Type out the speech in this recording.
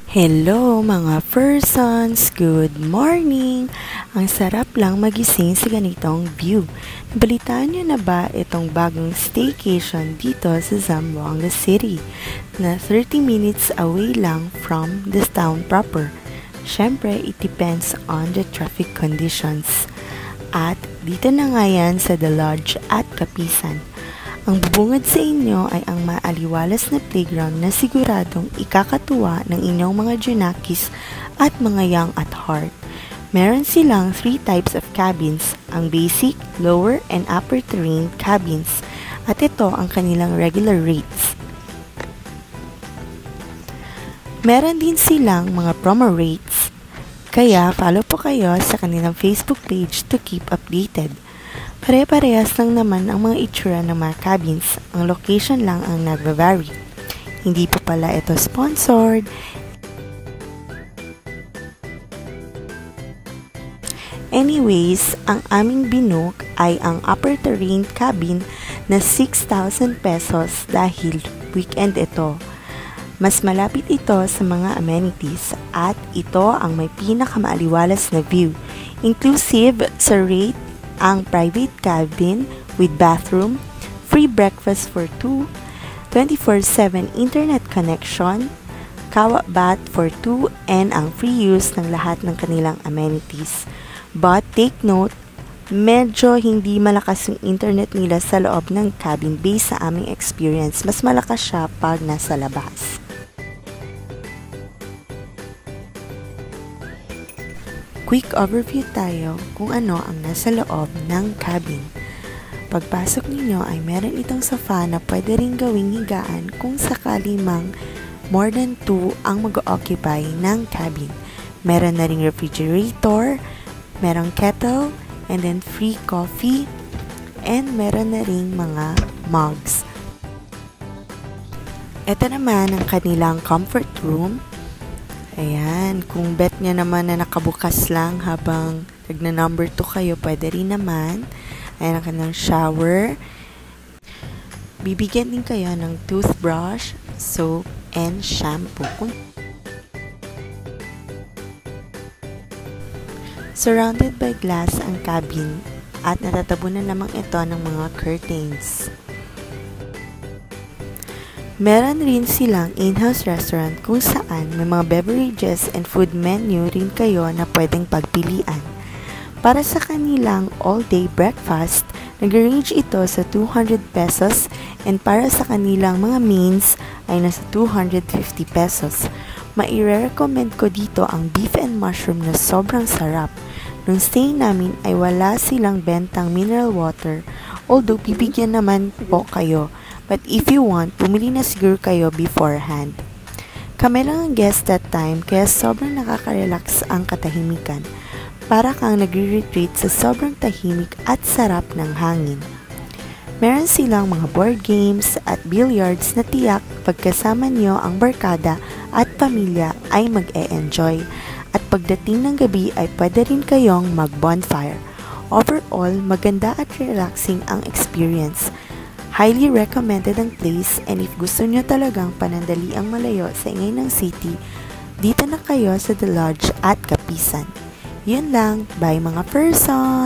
Hello mga persons! Good morning! Ang sarap lang magising sa ganitong view. Nabalitaan nyo na ba itong bagong staycation dito sa Zamboanga City na 30 minutes away lang from the town proper? Siyempre, it depends on the traffic conditions. At dito na nga yan sa The Lodge at Kapisan. Ang bubungad sa inyo ay ang maaliwalas na playground na siguradong ikakatuwa ng inyong mga junakis at mga young at heart. Meron silang 3 types of cabins, ang basic, lower, and upper terrain cabins. At ito ang kanilang regular rates. Meron din silang mga promo rates. Kaya follow po kayo sa kanilang Facebook page to keep updated. Pare-parehas lang naman ang mga itsura ng mga cabins. Ang location lang ang nagva-vary. Hindi po pala ito sponsored. Anyways, ang aming binook ay ang upper terrain cabin na 6,000 pesos dahil weekend ito. Mas malapit ito sa mga amenities at ito ang may pinakamaaliwalas na view. Inclusive sa rate ang private cabin with bathroom, free breakfast for 2, 24/7 internet connection, kawa bath for 2, and ang free use ng lahat ng kanilang amenities. But take note, medyo hindi malakas yung internet nila sa loob ng cabin based sa aming experience. Mas malakas siya pag nasa labas. Quick overview tayo kung ano ang nasa loob ng cabin. Pagpasok ninyo ay meron itong sofa na pwede rin gawing higaan kung sakali mang more than 2 ang mag-occupy ng cabin. Meron na ring refrigerator, merong kettle, and then free coffee, and meron na ring mga mugs. Ito naman ang kanilang comfort room. Ayan, kung bet nyo naman na nakabukas lang habang nagna-number 2 kayo, pwede rin naman. Ayan ang kanilang shower. Bibigyan din kayo ng toothbrush, soap, and shampoo. Surrounded by glass ang cabin at natatabunan namang ito ng mga curtains. Meron rin silang in-house restaurant kung saan may mga beverages and food menu rin kayo na pwedeng pagpilian. Para sa kanilang all-day breakfast, nag-range ito sa 200 pesos and para sa kanilang mga mains ay nasa 250 pesos. Maire-recommend ko dito ang beef and mushroom na sobrang sarap. Nung stay namin ay wala silang bentang mineral water, although bibigyan naman po kayo. But if you want, pumili na siguro kayo beforehand. Kami lang ang guest that time kaya sobrang nakaka-relax ang katahimikan. Para kang nagre-retreat sa sobrang tahimik at sarap ng hangin. Meron silang mga board games at billiards na tiyak pagkasama nyo ang barkada at pamilya ay mag-e-enjoy. At pagdating ng gabi ay pwede rin kayong mag-bonfire. Overall, maganda at relaxing ang experience. Highly recommended ang place and if gusto nyo talagang panandali ang malayo sa ingay ng city, dito na kayo sa The Lodge at Kapisan. Yun lang, bye mga person!